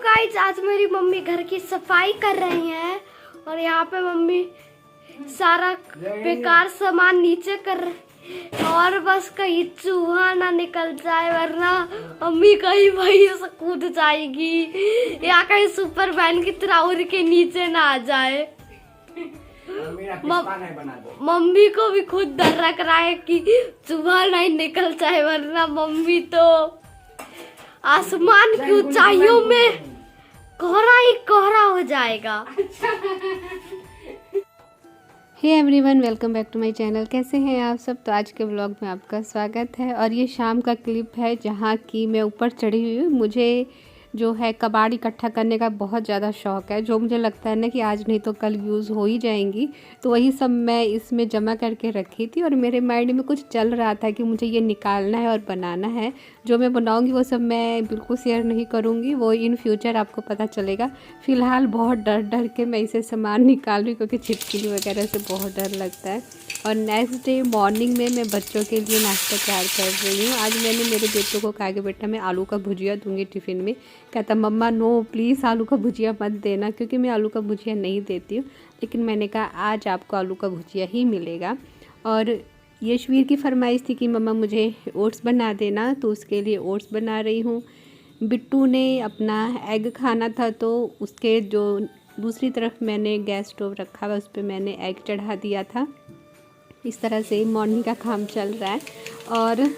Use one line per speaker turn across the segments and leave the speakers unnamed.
Guys आज मेरी mummy घर की सफाई कर रही हैं और यहाँ पे मम्मी सारा बेकार सामान नीचे कर रही और बस कहीं चूहा ना निकल जाए वरना मम्मी कहीं वहीं से कूद जाएगी या कहीं सुपरमैन की तरह उड़ के नीचे ना आ जाए। मम्मी को भी खुद डर लग रहा है कि चूहा नहीं निकल जाए वरना मम्मी तो आसमान की ऊंचाइयों में कोहरा ही कोहरा हो जाएगा।
Hey everyone, welcome back to my channel. कैसे हैं आप सब? तो आज के व्लॉग में आपका स्वागत है और ये शाम का क्लिप है जहाँ की मैं ऊपर चढ़ी हुई हूँ। मुझे जो है कबाड़ इकट्ठा करने का बहुत ज़्यादा शौक़ है, जो मुझे लगता है ना कि आज नहीं तो कल यूज़ हो ही जाएंगी, तो वही सब मैं इसमें जमा करके रखी थी और मेरे माइंड में कुछ चल रहा था कि मुझे ये निकालना है और बनाना है। जो मैं बनाऊंगी वो सब मैं बिल्कुल शेयर नहीं करूंगी, वो इन फ्यूचर आपको पता चलेगा। फ़िलहाल बहुत डर के मैं इसे सामान निकाल रही हूँ क्योंकि छिपकली वगैरह से बहुत डर लगता है। और नेक्स्ट डे मॉर्निंग में मैं बच्चों के लिए नाश्ता तैयार कर रही हूँ। आज मैंने मेरे बेटों को कहा कि बेटा मैं आलू का भुजिया दूंगी टिफ़िन में। कहता मम्मा नो प्लीज़ आलू का भुजिया मत देना, क्योंकि मैं आलू का भुजिया नहीं देती हूँ। लेकिन मैंने कहा आज आपको आलू का भुजिया ही मिलेगा। और यशवीर की फरमाइश थी कि मम्मा मुझे ओट्स बना देना, तो उसके लिए ओट्स बना रही हूँ। बिट्टू ने अपना एग खाना था तो उसके जो दूसरी तरफ मैंने गैस स्टोव रखा हुआ उस पर मैंने एग चढ़ा दिया था। इस तरह से मॉर्निंग का काम चल रहा है।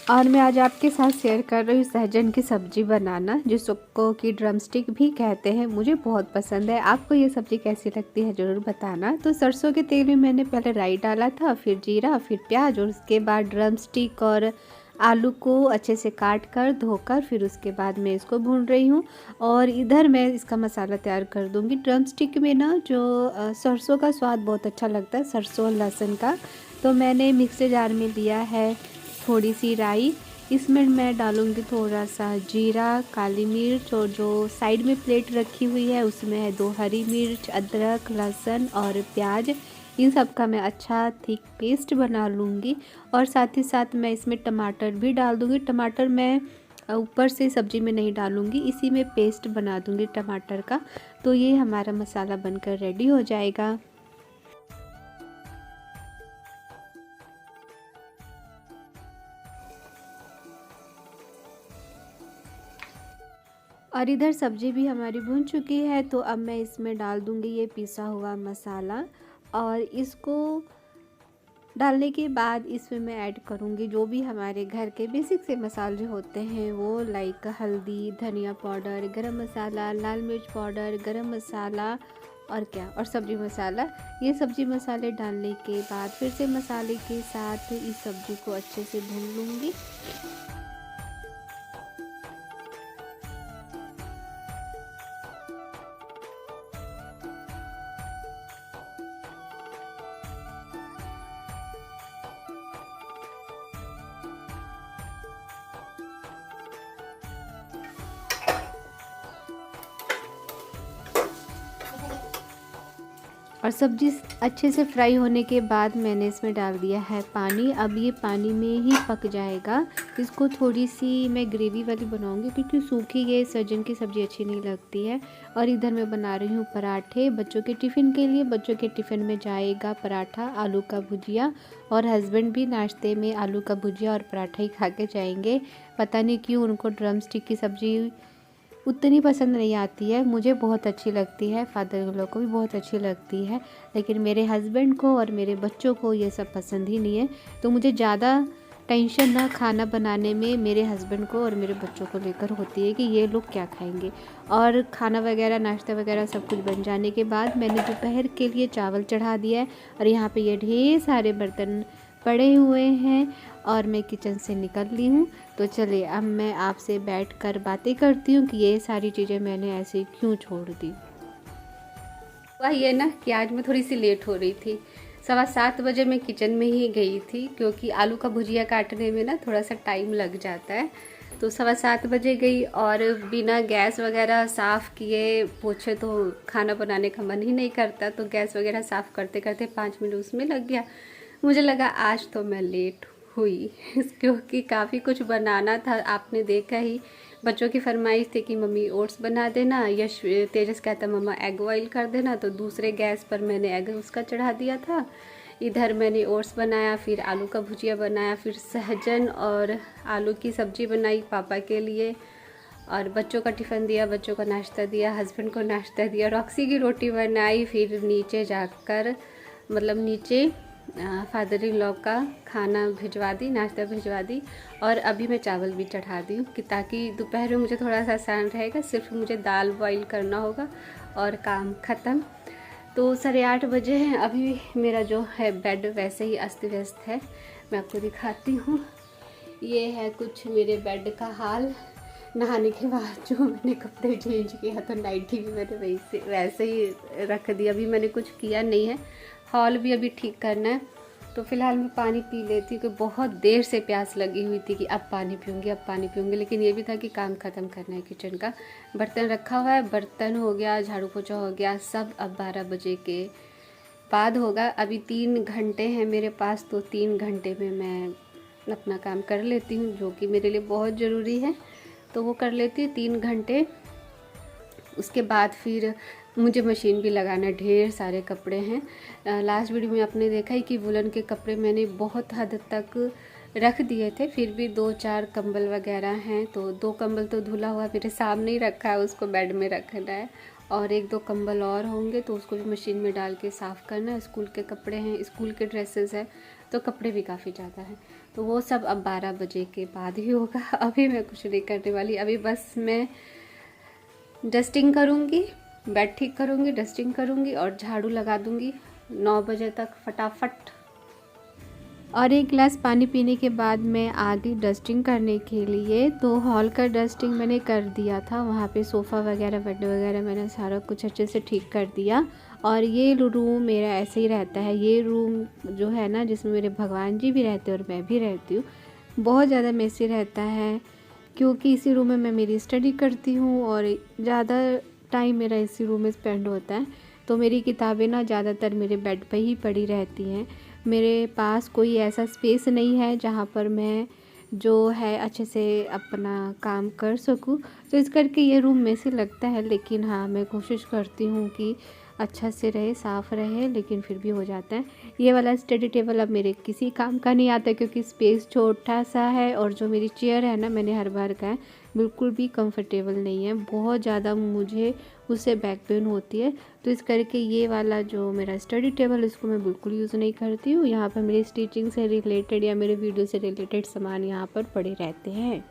और मैं आज आपके साथ शेयर कर रही हूँ सहजन की सब्ज़ी बनाना, जिसको कि ड्रमस्टिक भी कहते हैं। मुझे बहुत पसंद है। आपको ये सब्ज़ी कैसी लगती है ज़रूर बताना। तो सरसों के तेल में मैंने पहले राई डाला था, फिर जीरा, फिर प्याज और उसके बाद ड्रमस्टिक और आलू को अच्छे से काट कर धोकर फिर उसके बाद मैं इसको भून रही हूँ। और इधर मैं इसका मसाला तैयार कर दूँगी। ड्रमस्टिक में ना जो सरसों का स्वाद बहुत अच्छा लगता है, सरसों और लहसुन का। तो मैंने मिक्सर जार में लिया है थोड़ी सी राई, इसमें मैं डालूँगी थोड़ा सा जीरा, काली मिर्च और जो साइड में प्लेट रखी हुई है उसमें है 2 हरी मिर्च, अदरक, लहसुन और प्याज। इन सब का मैं अच्छा थिक पेस्ट बना लूँगी। और साथ ही साथ मैं इसमें टमाटर भी डाल दूँगी। टमाटर मैं ऊपर से सब्ज़ी में नहीं डालूँगी, इसी में पेस्ट बना दूँगी टमाटर का। तो ये हमारा मसाला बनकर रेडी हो जाएगा। और इधर सब्ज़ी भी हमारी भुन चुकी है, तो अब मैं इसमें डाल दूँगी ये पिसा हुआ मसाला। और इसको डालने के बाद इसमें मैं ऐड करूँगी जो भी हमारे घर के बेसिक से मसाले होते हैं, वो लाइक हल्दी, धनिया पाउडर, गरम मसाला, लाल मिर्च पाउडर, गरम मसाला और और सब्ज़ी मसाला। ये सब्ज़ी मसाले डालने के बाद फिर से मसाले के साथ इस सब्ज़ी को अच्छे से भून लूँगी। और सब्ज़ी अच्छे से फ्राई होने के बाद मैंने इसमें डाल दिया है पानी। अब ये पानी में ही पक जाएगा। इसको थोड़ी सी मैं ग्रेवी वाली बनाऊंगी क्योंकि सूखी ये सहजन की सब्ज़ी अच्छी नहीं लगती है। और इधर मैं बना रही हूँ पराठे बच्चों के टिफ़िन के लिए। बच्चों के टिफ़िन में जाएगा पराठा, आलू का भुजिया, और हस्बैंड भी नाश्ते में आलू का भुजिया और पराठा ही खा के जाएंगे। पता नहीं क्यों उनको ड्रमस्टिक की सब्ज़ी उतनी पसंद नहीं आती है। मुझे बहुत अच्छी लगती है, फादर इन लॉ को भी बहुत अच्छी लगती है, लेकिन मेरे हस्बैंड को और मेरे बच्चों को ये सब पसंद ही नहीं है। तो मुझे ज़्यादा टेंशन ना खाना बनाने में मेरे हस्बैंड को और मेरे बच्चों को लेकर होती है कि ये लोग क्या खाएंगे। और खाना वगैरह, नाश्ता वगैरह सब कुछ बन जाने के बाद मैंने दोपहर के लिए चावल चढ़ा दिया है। और यहाँ पे ये ढेर सारे बर्तन पड़े हुए हैं और मैं किचन से निकल ली हूँ। तो चलिए अब मैं आपसे बैठकर बातें करती हूँ कि ये सारी चीज़ें मैंने ऐसे क्यों छोड़ दी। वह ये ना कि आज मैं थोड़ी सी लेट हो रही थी। 7:15 बजे मैं किचन में ही गई थी क्योंकि आलू का भुजिया काटने में ना थोड़ा सा टाइम लग जाता है। तो 7:15 बजे गई और बिना गैस वगैरह साफ़ किए पोछे तो खाना बनाने का मन ही नहीं करता। तो गैस वगैरह साफ़ करते करते 5 मिनट उसमें लग गया। मुझे लगा आज तो मैं लेट हुई क्योंकि काफ़ी कुछ बनाना था। आपने देखा ही बच्चों की फरमाइश थी कि मम्मी ओट्स बना देना, यश तेजस कहता मम्मा एग बॉईल कर देना, तो दूसरे गैस पर मैंने एग उसका चढ़ा दिया था। इधर मैंने ओट्स बनाया, फिर आलू का भुजिया बनाया, फिर सहजन और आलू की सब्ज़ी बनाई पापा के लिए, और बच्चों का टिफ़िन दिया, बच्चों को नाश्ता दिया, हस्बैंड को नाश्ता दिया, रॉक्सी की रोटी बनाई, फिर नीचे जाकर मतलब नीचे फादर इन लॉ का खाना भिजवा दी, नाश्ता भिजवा दी, और अभी मैं चावल भी चढ़ा दी हूँ कि ताकि दोपहर में मुझे थोड़ा सा आसान रहेगा, सिर्फ मुझे दाल बॉईल करना होगा और काम ख़त्म। तो 8:30 बजे हैं अभी। मेरा जो है बेड वैसे ही अस्त व्यस्त है, मैं आपको दिखाती हूँ। ये है कुछ मेरे बेड का हाल। नहाने के बाद जो मैंने कपड़े चेंज किया तो नाइटी भी मैंने वैसे ही रख दिया, अभी मैंने कुछ किया नहीं है। हॉल भी अभी ठीक करना है, तो फ़िलहाल मैं पानी पी लेती हूँ, कि बहुत देर से प्यास लगी हुई थी कि अब पानी पीऊँगी, लेकिन ये भी था कि काम ख़त्म करना है किचन का। बर्तन रखा हुआ है, बर्तन हो गया, झाड़ू पोछा हो गया, सब अब 12 बजे के बाद होगा। अभी 3 घंटे हैं मेरे पास, तो 3 घंटे में मैं अपना काम कर लेती हूँ, जो कि मेरे लिए बहुत ज़रूरी है, तो वो कर लेती हूँ 3 घंटे। उसके बाद फिर मुझे मशीन भी लगाना, ढेर सारे कपड़े हैं। लास्ट वीडियो में आपने देखा ही कि वुलन के कपड़े मैंने बहुत हद तक रख दिए थे, फिर भी 2-4 कंबल वगैरह हैं, तो 2 कंबल तो धुला हुआ मेरे सामने ही रखा है, उसको बेड में रखना है, और 1-2 कंबल और होंगे तो उसको भी मशीन में डाल के साफ़ करना है। स्कूल के कपड़े हैं, स्कूल के ड्रेसेस हैं, तो कपड़े भी काफ़ी ज़्यादा हैं, तो वो सब अब 12 बजे के बाद ही होगा। अभी मैं कुछ नहीं करने वाली, अभी बस मैं डस्टिंग करूँगी, बेड ठीक करूँगी, डस्टिंग करूँगी और झाड़ू लगा दूँगी 9 बजे तक फटाफट। और 1 गिलास पानी पीने के बाद मैं आ गई डस्टिंग करने के लिए। तो हॉल का डस्टिंग मैंने कर दिया था, वहाँ पे सोफ़ा वगैरह, बेड वगैरह मैंने सारा कुछ अच्छे से ठीक कर दिया। और ये रूम मेरा ऐसे ही रहता है, ये रूम जो है ना, जिसमें मेरे भगवान जी भी रहते हैं और मैं भी रहती हूँ, बहुत ज़्यादा मेसी रहता है, क्योंकि इसी रूम में मैं मेरी स्टडी करती हूँ और ज़्यादा टाइम मेरा इसी रूम में स्पेंड होता है। तो मेरी किताबें ना ज़्यादातर मेरे बेड पे ही पड़ी रहती हैं। मेरे पास कोई ऐसा स्पेस नहीं है जहाँ पर मैं जो है अच्छे से अपना काम कर सकूँ, तो इस करके ये रूम में से लगता है, लेकिन हाँ मैं कोशिश करती हूँ कि अच्छा से रहे, साफ़ रहे, लेकिन फिर भी हो जाता है। ये वाला स्टडी टेबल अब मेरे किसी काम का नहीं आता, क्योंकि स्पेस छोटा सा है, और जो मेरी चेयर है ना, मैंने हर बार कहा है, बिल्कुल भी कंफर्टेबल नहीं है, बहुत ज़्यादा मुझे उससे बैक पेन होती है। तो इस करके ये वाला जो मेरा स्टडी टेबल, इसको मैं बिल्कुल यूज़ नहीं करती हूँ। यहाँ पर मेरी स्टिचिंग से रिलेटेड या मेरे वीडियो से रिलेटेड सामान यहाँ पर पड़े रहते हैं।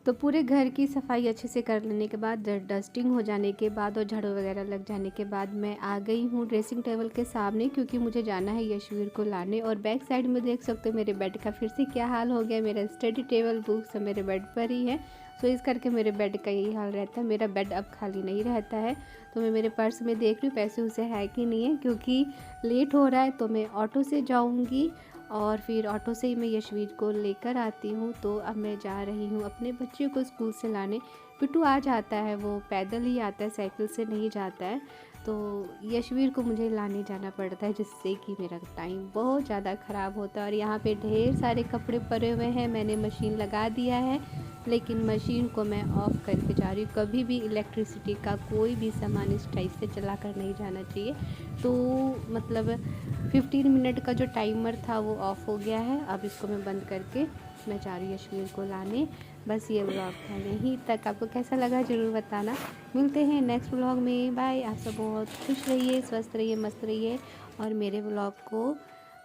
तो पूरे घर की सफाई अच्छे से कर लेने के बाद, डस्टिंग हो जाने के बाद और झाड़ू वगैरह लग जाने के बाद मैं आ गई हूँ ड्रेसिंग टेबल के सामने, क्योंकि मुझे जाना है यशवीर को लाने। और बैक साइड में देख सकते हो मेरे बेड का फिर से क्या हाल हो गया। मेरा स्टडी टेबल, बुक्स मेरे बेड पर ही है, तो इस करके मेरे बेड का यही हाल रहता है। मेरा बेड अब खाली नहीं रहता है, तो मैं मेरे पर्स में देख रही हूँ पैसे उसे है कि नहीं है, क्योंकि लेट हो रहा है, तो मैं ऑटो से जाऊँगी और फिर ऑटो से ही मैं यशवीर को लेकर आती हूँ। तो अब मैं जा रही हूँ अपने बच्चे को स्कूल से लाने। पिट्टू आ जाता है, वो पैदल ही आता है, साइकिल से नहीं जाता है, तो यशवीर को मुझे लाने जाना पड़ता है, जिससे कि मेरा टाइम बहुत ज़्यादा ख़राब होता है। और यहाँ पे ढेर सारे कपड़े पड़े हुए हैं, मैंने मशीन लगा दिया है, लेकिन मशीन को मैं ऑफ़ करके जा रही हूँ। कभी भी इलेक्ट्रिसिटी का कोई भी सामान इस टाइप से चला कर नहीं जाना चाहिए। तो मतलब 15 मिनट का जो टाइमर था वो ऑफ़ हो गया है। अब इसको मैं बंद करके मैं जा रही हूँ यशवीर को लाने। बस ये व्लॉग था, यहीं तक। आपको कैसा लगा ज़रूर बताना। मिलते हैं नेक्स्ट व्लॉग में। बाय। आप सब बहुत खुश रहिए, स्वस्थ रहिए, मस्त रहिए और मेरे व्लॉग को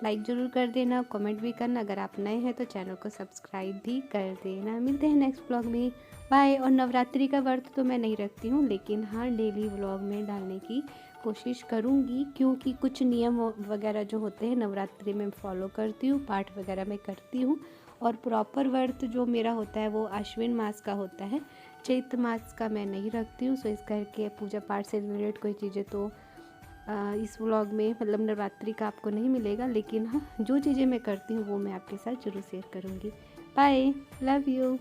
लाइक ज़रूर कर देना, कमेंट भी करना। अगर आप नए हैं तो चैनल को सब्सक्राइब भी कर देना। मिलते हैं नेक्स्ट व्लॉग में। बाय। और नवरात्रि का व्रत तो मैं नहीं रखती हूँ, लेकिन हाँ डेली व्लॉग में डालने की कोशिश करूँगी, क्योंकि कुछ नियम वगैरह जो होते हैं नवरात्रि में फॉलो करती हूँ, पाठ वगैरह मैं करती हूँ। और प्रॉपर व्रत जो मेरा होता है वो आश्विन मास का होता है, चैत्र मास का मैं नहीं रखती हूँ। सो इस करके पूजा पाठ से रिलेटेड कोई चीज़ें तो इस व्लॉग में मतलब नवरात्रि का आपको नहीं मिलेगा, लेकिन हाँ जो चीज़ें मैं करती हूँ वो मैं आपके साथ ज़रूर शेयर करूँगी। बाय। Love you.